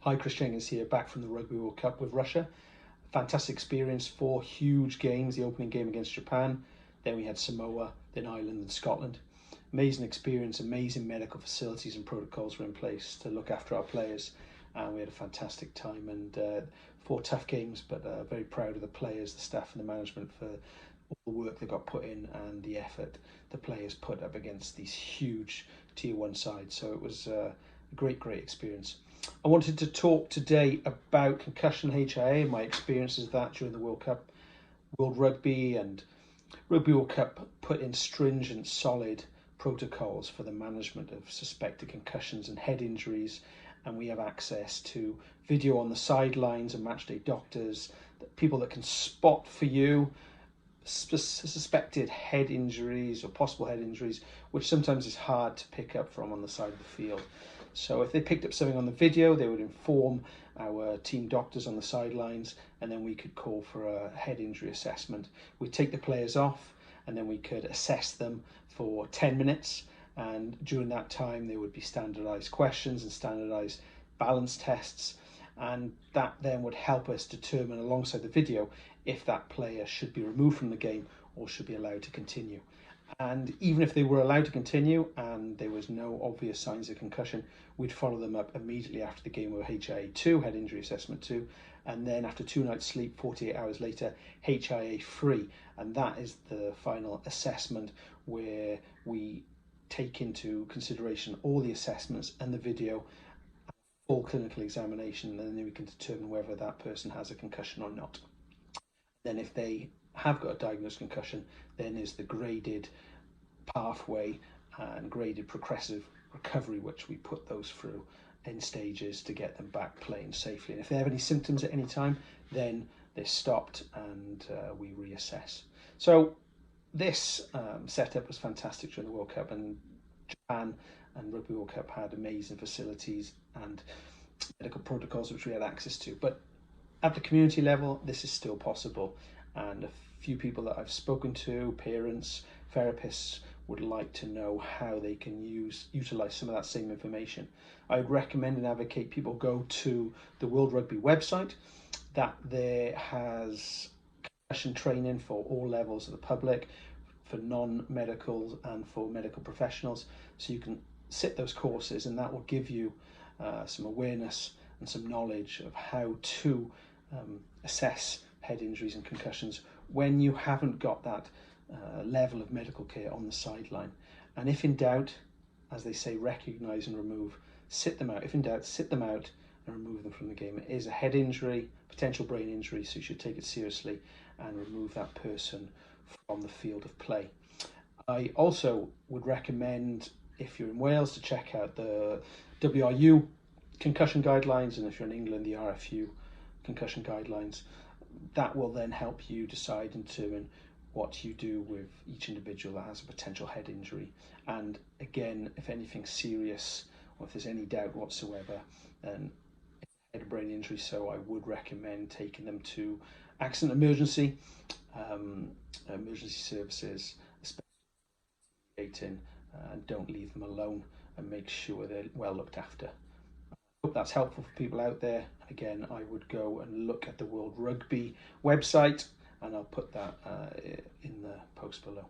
Hi, Chris Jenkins here, back from the Rugby World Cup with Russia. Fantastic experience, 4 huge games, the opening game against Japan, then we had Samoa, then Ireland and Scotland. Amazing experience, amazing medical facilities and protocols were in place to look after our players, and we had a fantastic time, and 4 tough games, but very proud of the players, the staff and the management for all the work that got put in and the effort the players put up against these huge tier 1 sides. So it was a great experience. I wanted to talk today about concussion HIA, my experiences of that during the World Cup. World Rugby and Rugby World Cup put in stringent, solid protocols for the management of suspected concussions and head injuries, and we have access to video on the sidelines and matchday doctors, people that can spot for you suspected head injuries or possible head injuries, which sometimes is hard to pick up from on the side of the field. So if they picked up something on the video, they would inform our team doctors on the sidelines, and then we could call for a head injury assessment. We'd take the players off, and then we could assess them for 10 minutes. And during that time, there would be standardized questions and standardized balance tests. And that then would help us determine, alongside the video, if that player should be removed from the game or should be allowed to continue. And even if they were allowed to continue and there was no obvious signs of concussion, we'd follow them up immediately after the game with HIA2, head injury assessment 2, and then after 2 nights sleep, 48 hours later, HIA3. And that is the final assessment where we take into consideration all the assessments and the video, full clinical examination, and then we can determine whether that person has a concussion or not. Then if they have got a diagnosed concussion, then is the graded pathway and graded progressive recovery, which we put those through in stages to get them back playing safely. And if they have any symptoms at any time, then they're stopped and we reassess. So this setup was fantastic during the World Cup, and Japan and Rugby World Cup had amazing facilities and medical protocols which we had access to. But at the community level, this is still possible, and a few people that I've spoken to, parents, therapists, would like to know how they can utilize some of that same information. I would recommend and advocate people go to the World Rugby website. That there has concussion training for all levels of the public, for non-medical and for medical professionals, so you can sit those courses, and that will give you some awareness and some knowledge of how to assess head injuries and concussions when you haven't got that level of medical care on the sideline. And if in doubt, as they say, recognise and remove, sit them out. If in doubt, sit them out and remove them from the game. It is a head injury, potential brain injury, so you should take it seriously and remove that person from the field of play. I also would recommend, if you're in Wales, to check out the WRU concussion guidelines, and if you're in England, the RFU concussion guidelines. That will then help you decide and determine what you do with each individual that has a potential head injury. And again, if anything's serious or if there's any doubt whatsoever, then it's a head brain injury, so I would recommend taking them to accident emergency services, especially and don't leave them alone, and make sure they're well looked after. Hope that's helpful for people out there. Again, I would go and look at the World Rugby website, and I'll put that in the post below.